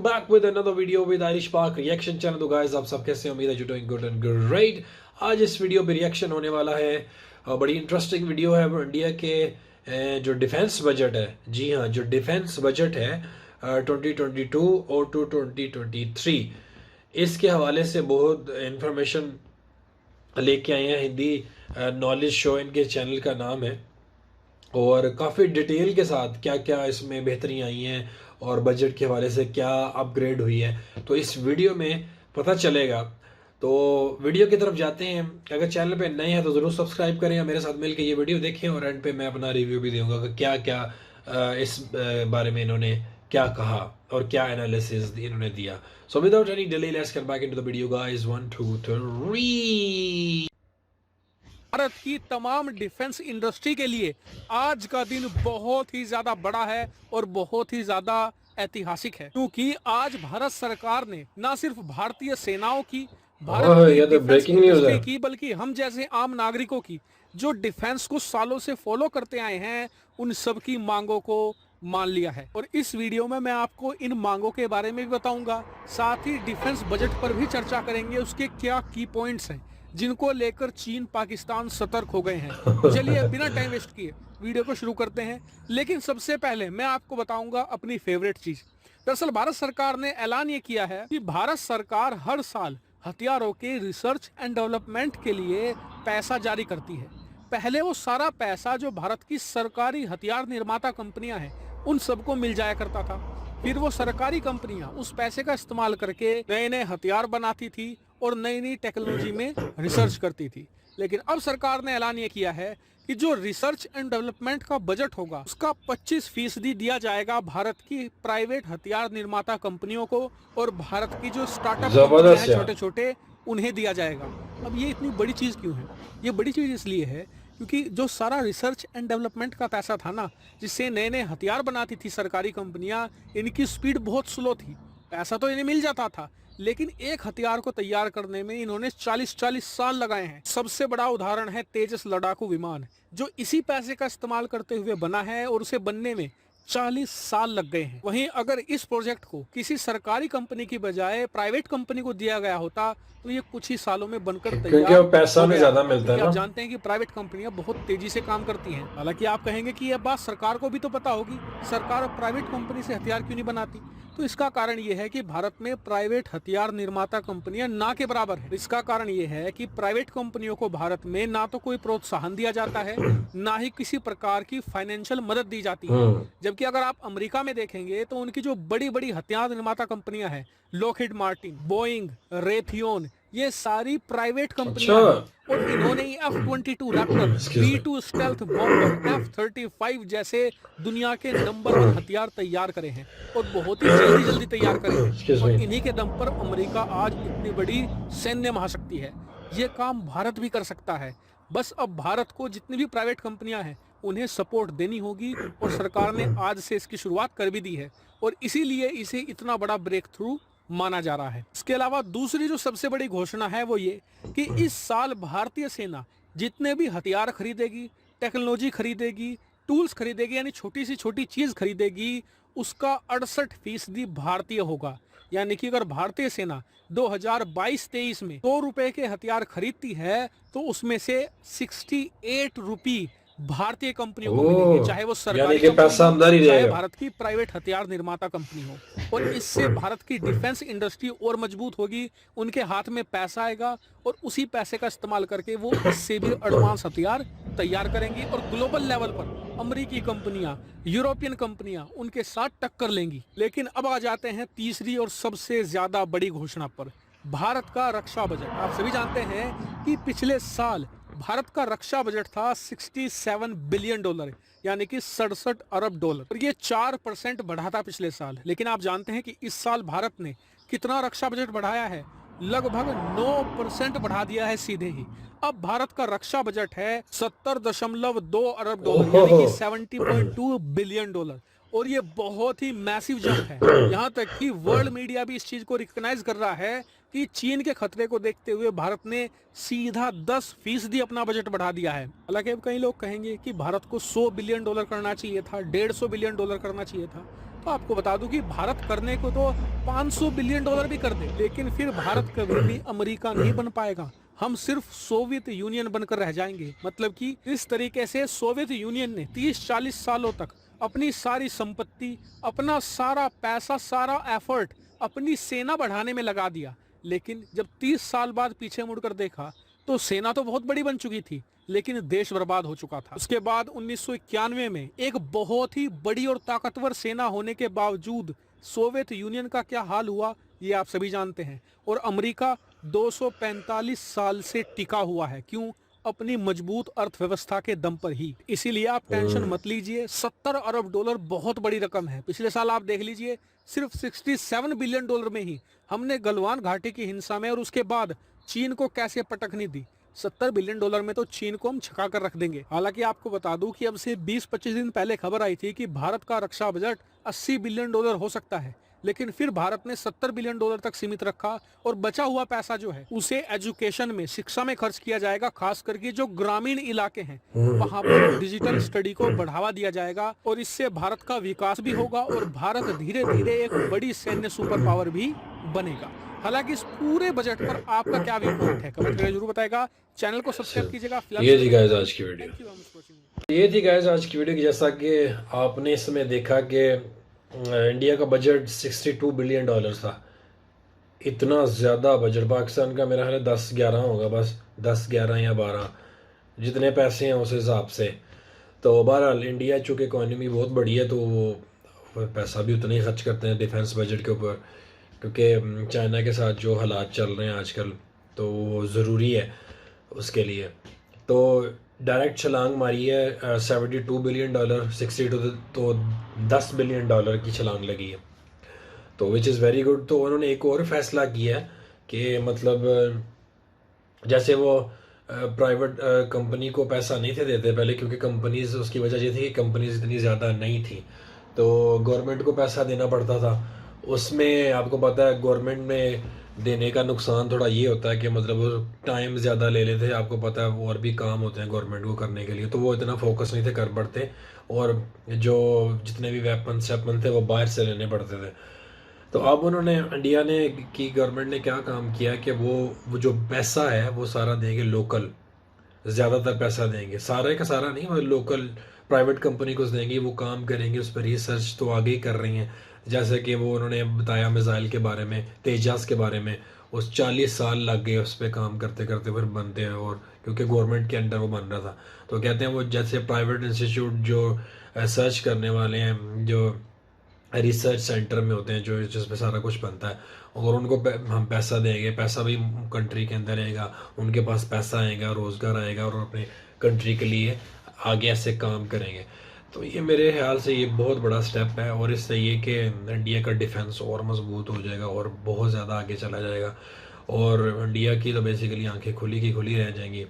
back with another video with Irish Park reaction channel। तो guys आप सब कैसे, उम्मीद है you're doing good and great। आज इस वीडियो पे रिएक्शन होने वाला है, बड़ी इंटरेस्टिंग वीडियो है। वो इंडिया के जो डिफेंस बजट है, जी हाँ, जो डिफेंस बजट है 2022 और 2023, इसके हवाले से बहुत इंफॉर्मेशन लेके आए हैं। हिंदी नॉलेज शो इनके चैनल का नाम है, और काफ़ी डिटेल के साथ क्या क्या इसमें बेहतरी आई हैं और बजट के हवाले से क्या अपग्रेड हुई है, तो इस वीडियो में पता चलेगा। तो वीडियो की तरफ जाते हैं। अगर चैनल पे नए हैं तो ज़रूर सब्सक्राइब करें, मेरे साथ मिलकर ये वीडियो देखें, और एंड पे मैं अपना रिव्यू भी दूंगा कि क्या क्या इस बारे में इन्होंने क्या कहा और क्या एनालिसिस इन्होंने दिया। So without any delay let's get back into the video guys. 1 2 3। Bharat की तमाम डिफेंस इंडस्ट्री के लिए आज का दिन बहुत ही ज्यादा बड़ा है और बहुत ही ज्यादा ऐतिहासिक है, क्योंकि आज भारत सरकार ने न सिर्फ भारतीय सेनाओं की, भारत की डिफेंस इंडस्ट्री की, बल्कि हम जैसे आम नागरिकों की जो डिफेंस को सालों से फॉलो करते आए हैं, उन सब की मांगों को मान लिया है। और इस वीडियो में मैं आपको इन मांगों के बारे में भी बताऊंगा, साथ ही डिफेंस बजट पर भी चर्चा करेंगे, उसके क्या की पॉइंट्स हैं जिनको लेकर चीन पाकिस्तान सतर्क हो गए हैं। चलिए बिना टाइम वेस्ट किए वीडियो को शुरू करते हैं। लेकिन सबसे पहले मैं आपको बताऊंगा अपनी फेवरेट चीज। दरअसल भारत सरकार ने ऐलान ये किया है कि भारत सरकार हर साल हथियारों के रिसर्च एंड डेवलपमेंट के लिए पैसा जारी करती है। पहले वो सारा पैसा जो भारत की सरकारी हथियार निर्माता कंपनियां हैं उन सबको मिल जाया करता था, फिर वो सरकारी कंपनियां उस पैसे का इस्तेमाल करके नए नए हथियार बनाती थी और नई नई टेक्नोलॉजी में रिसर्च करती थी। लेकिन अब सरकार ने ऐलान ये किया है कि जो रिसर्च एंड डेवलपमेंट का बजट होगा उसका 25% दिया जाएगा भारत की प्राइवेट हथियार निर्माता कंपनियों को, और भारत की जो स्टार्टअप कंपनियां हैं छोटे छोटे, उन्हें दिया जाएगा। अब ये इतनी बड़ी चीज क्यों है? ये बड़ी चीज इसलिए है क्योंकि जो सारा रिसर्च एंड डेवलपमेंट का पैसा था ना, जिससे नए नए हथियार बनाती थी सरकारी कंपनियां, इनकी स्पीड बहुत स्लो थी। पैसा तो इन्हें मिल जाता था, लेकिन एक हथियार को तैयार करने में इन्होंने 40-40 साल लगाए हैं। सबसे बड़ा उदाहरण है तेजस लड़ाकू विमान, जो इसी पैसे का इस्तेमाल करते हुए बना है, और उसे बनने में 40 साल लग गए हैं। वहीं अगर इस प्रोजेक्ट को किसी सरकारी कंपनी की बजाय प्राइवेट कंपनी को दिया गया होता तो ये कुछ ही सालों में बनकर तैयार, पैसा में ज्यादा मिलता है। आप जानते हैं कि प्राइवेट कंपनियां बहुत तेजी से काम करती हैं। हालांकि आप कहेंगे कि यह बात सरकार को भी तो पता होगी, सरकार प्राइवेट कंपनी से हथियार क्यों नहीं बनाती? तो इसका कारण ये है कि भारत में प्राइवेट हथियार निर्माता कंपनियां ना के बराबर है। इसका कारण ये है कि प्राइवेट कंपनियों को भारत में ना तो कोई प्रोत्साहन दिया जाता है, ना ही किसी प्रकार की फाइनेंशियल मदद दी जाती है। जबकि अगर आप अमेरिका में देखेंगे तो उनकी जो बड़ी बड़ी हथियार निर्माता कंपनियां हैं, लॉकहीड मार्टिन, बोइंग, रेथियोन, ये सारी प्राइवेट कंपनियां हैं, और इन्होंने F-22 Raptor, B-2 stealth bomber, F-35 जैसे दुनिया के नंबर 1 हथियार तैयार करे हैं, और बहुत ही जल्दी तैयार करे हैं। और इन्हीं के दम पर अमेरिका आज इतनी बड़ी सैन्य महाशक्ति है। ये काम भारत भी कर सकता है। बस अब भारत को जितनी भी प्राइवेट कंपनियां हैं उन्हें सपोर्ट देनी होगी, और सरकार ने आज से इसकी शुरुआत कर भी दी है, और इसीलिए इसे इतना बड़ा ब्रेक थ्रू माना जा रहा है। इसके अलावा दूसरी जो सबसे बड़ी घोषणा है वो ये कि इस साल भारतीय सेना जितने भी हथियार खरीदेगी, टेक्नोलॉजी खरीदेगी, टूल्स खरीदेगी, यानी छोटी से छोटी चीज खरीदेगी, उसका 68% भारतीय होगा। यानी कि अगर भारतीय सेना 2022-23 में 100 रुपए के हथियार खरीदती है तो उसमें से 68 रुपये भारतीय कंपनियों को मिलेंगे, चाहे वो सरकारी कंपनी हो, चाहे भारत की प्राइवेट हथियार निर्माता कंपनी हो। और इससे भारत की डिफेंस इंडस्ट्री और मजबूत होगी, उनके हाथ में पैसा आएगा, और उसी पैसे का इस्तेमाल करके वो इससे भी एडवांस हथियार तैयार करेंगी, और ग्लोबल लेवल पर अमेरिकी कंपनियां, यूरोपियन कंपनियां उनके साथ टक्कर लेंगी। लेकिन अब आ जाते हैं तीसरी और सबसे ज्यादा बड़ी घोषणा पर, भारत का रक्षा बजट। आप सभी जानते हैं कि पिछले साल भारत का रक्षा बजट था $67 बिलियन, यानी कि 67 अरब डॉलर, और ये 4% बढ़ा था पिछले साल। लेकिन आप जानते हैं कि इस साल भारत ने कितना रक्षा बजट बढ़ाया है? लगभग 9% बढ़ा दिया है सीधे ही। अब भारत का रक्षा बजट है $70.2 अरब, यानी कि $70.2 बिलियन, और ये बहुत ही मैसिव जंप है। यहाँ तक कि वर्ल्ड मीडिया भी इस चीज को रिकॉग्नाइज कर रहा है कि चीन के खतरे को देखते हुए भारत ने सीधा 10% अपना बजट बढ़ा दिया है। हालांकि अब कई लोग कहेंगे कि भारत को $100 बिलियन करना चाहिए था, $150 बिलियन करना चाहिए था। आपको बता दूं कि भारत करने को तो 500 बिलियन डॉलर भी कर दे, लेकिन फिर भारत कभी भी अमेरिका नहीं बन पाएगा। हम सिर्फ सोवियत यूनियन बनकर रह जाएंगे। मतलब कि इस तरीके से सोवियत यूनियन ने 30-40 सालों तक अपनी सारी संपत्ति, अपना सारा पैसा, सारा एफर्ट अपनी सेना बढ़ाने में लगा दिया, लेकिन जब 30 साल बाद पीछे मुड़कर देखा तो सेना तो बहुत बड़ी बन चुकी थी, लेकिन देश बर्बाद हो चुका था। उसके बाद 1991 में एक बहुत ही बड़ी और ताकतवर सेना होने के बावजूद सोवियत यूनियन का क्या हाल हुआ ये आप सभी जानते हैं। और अमेरिका 245 साल से टिका हुआ है। क्यों? अपनी मजबूत अर्थव्यवस्था के दम पर ही। इसीलिए आप टेंशन मत लीजिए, 70 अरब डॉलर बहुत बड़ी रकम है। पिछले साल आप देख लीजिए, सिर्फ 67 बिलियन डॉलर में ही हमने गलवान घाटी की हिंसा में और उसके बाद चीन को कैसे पटकनी दी। 70 बिलियन डॉलर में तो चीन को हम छका कर रख देंगे। हालांकि आपको बता दूं कि अब से 20-25 दिन पहले खबर आई थी कि भारत का रक्षा बजट 80 बिलियन डॉलर हो सकता है, लेकिन फिर भारत ने 70 बिलियन डॉलर तक सीमित रखा और बचा हुआ पैसा जो है उसे एजुकेशन में, शिक्षा में खर्च किया जाएगा। खास करके जो ग्रामीण इलाके हैं वहां पर डिजिटल स्टडी को बढ़ावा दिया जाएगा और इससे भारत का विकास भी होगा और भारत धीरे धीरे एक बड़ी सैन्य सुपर पावर भी बनेगा। हालांकि इस पूरे बजट पर आपका क्या व्यू पॉइंट है, कमेंट करके जरूर बताएगा। चैनल को सब्सक्राइब कीजिएगा। ये थी गाइस आज की वीडियो, ये थी गाइस आज की वीडियो की जैसा कि आपने इसमें देखा कि इंडिया का बजट 62 बिलियन डॉलर था। इतना ज़्यादा बजट पाकिस्तान का मेरा ख्याल है 10-11 होगा, बस 10-11 या 12 जितने पैसे हैं उस हिसाब से। तो बहरहाल इंडिया चूँकि इकॉनमी बहुत बड़ी है तो वो पैसा भी उतना ही खर्च करते हैं डिफेंस बजट के ऊपर, क्योंकि चाइना के साथ जो हालात चल रहे हैं आजकल तो वो ज़रूरी है उसके लिए। तो डायरेक्ट छलांग मारी है 72 बिलियन डॉलर, 62 तो 10 बिलियन डॉलर की छलांग लगी है, तो विच इज़ वेरी गुड। तो उन्होंने एक और फैसला किया है कि मतलब जैसे वो प्राइवेट कंपनी को पैसा नहीं थे देते पहले, क्योंकि कंपनीज, उसकी वजह ये थी कि कंपनीज इतनी ज़्यादा नहीं थी तो गवर्नमेंट को पैसा देना पड़ता था। उसमें आपको पता है गवर्नमेंट में देने का नुकसान थोड़ा ये होता है कि मतलब टाइम ज़्यादा ले लेते हैं। आपको पता है और भी काम होते हैं गवर्नमेंट को करने के लिए, तो वो इतना फोकस नहीं थे कर पड़ते और जो जितने भी वेपन थे वो बाहर से लेने पड़ते थे। तो अब उन्होंने, इंडिया ने की गवर्नमेंट ने क्या काम किया कि वो जो पैसा है वो सारा देंगे लोकल, ज़्यादातर पैसा देंगे, सारा का सारा नहीं, मतलब लोकल प्राइवेट कंपनी को देंगे, वो काम करेंगे उस पर। रिसर्च तो आगे ही कर रही हैं, जैसे कि वो उन्होंने बताया मिसाइल के बारे में, तेजास के बारे में, उस 40 साल लग गए उस पर काम करते करते फिर बनते हैं, और क्योंकि गवर्नमेंट के अंडर वो बन रहा था। तो कहते हैं वो जैसे प्राइवेट इंस्टीट्यूट जो सर्च करने वाले हैं, जो रिसर्च सेंटर में होते हैं, जो जिसमें सारा कुछ बनता है, और उनको हम पैसा देंगे, पैसा भी कंट्री के अंदर रहेगा, उनके पास पैसा आएगा, रोज़गार आएगा और अपने कंट्री के लिए आगे ऐसे काम करेंगे। तो ये मेरे ख्याल से ये बहुत बड़ा स्टेप है और इससे ये कि इंडिया का डिफेंस और मजबूत हो जाएगा और बहुत ज़्यादा आगे चला जाएगा और इंडिया की तो बेसिकली आंखें खुली की खुली रह जाएंगी।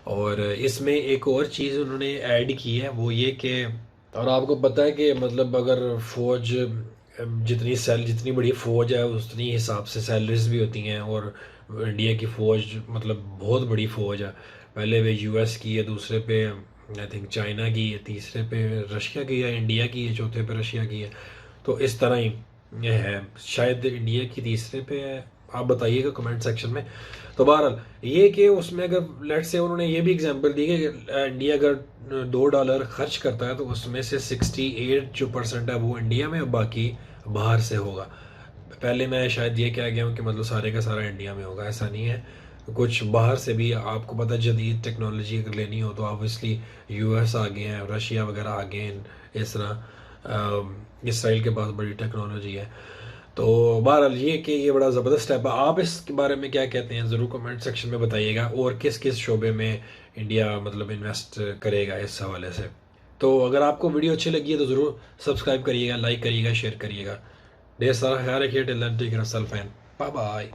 और इसमें एक और चीज़ उन्होंने ऐड की है, वो ये कि, और आपको पता है कि मतलब अगर फ़ौज जितनी बड़ी फ़ौज है उतनी हिसाब से सैलरीज भी होती हैं, और इंडिया की फ़ौज मतलब बहुत बड़ी फ़ौज है। पहले वे यूएस की है, दूसरे पे आई थिंक चाइना की है, तीसरे पे रशिया की है, इंडिया की है, चौथे पे रशिया की है। तो इस तरह ही ये है, शायद इंडिया की तीसरे पे है, आप बताइएगा कमेंट सेक्शन में। तो बहरहाल ये कि उसमें अगर लेट से उन्होंने ये भी एग्जांपल दी कि इंडिया अगर $2 खर्च करता है तो उसमें से 68% है वो इंडिया में और बाकी बाहर से होगा। पहले मैं शायद ये कह गया हूँ कि मतलब सारे का सारा इंडिया में होगा, ऐसा नहीं है, कुछ बाहर से भी। आपको पता है जदीद टेक्नोलॉजी अगर लेनी हो तो ऑब्वियसली यूएस आ गए हैं, रशिया वगैरह आ गए हैं, इस तरह इसराइल के पास बड़ी टेक्नोलॉजी है। तो बहरहाल ये कि ये बड़ा ज़बरदस्त स्टेप है। आप इसके बारे में क्या कहते हैं ज़रूर कमेंट सेक्शन में बताइएगा, और किस किस शोबे में इंडिया मतलब इन्वेस्ट करेगा इस हवाले से। तो अगर आपको वीडियो अच्छी लगी है तो ज़रूर सब्सक्राइब करिएगा, लाइक करिएगा, शेयर करिएगा। ढेर सारा ख्याल रखिए। Till then take care of yourself and bye bye.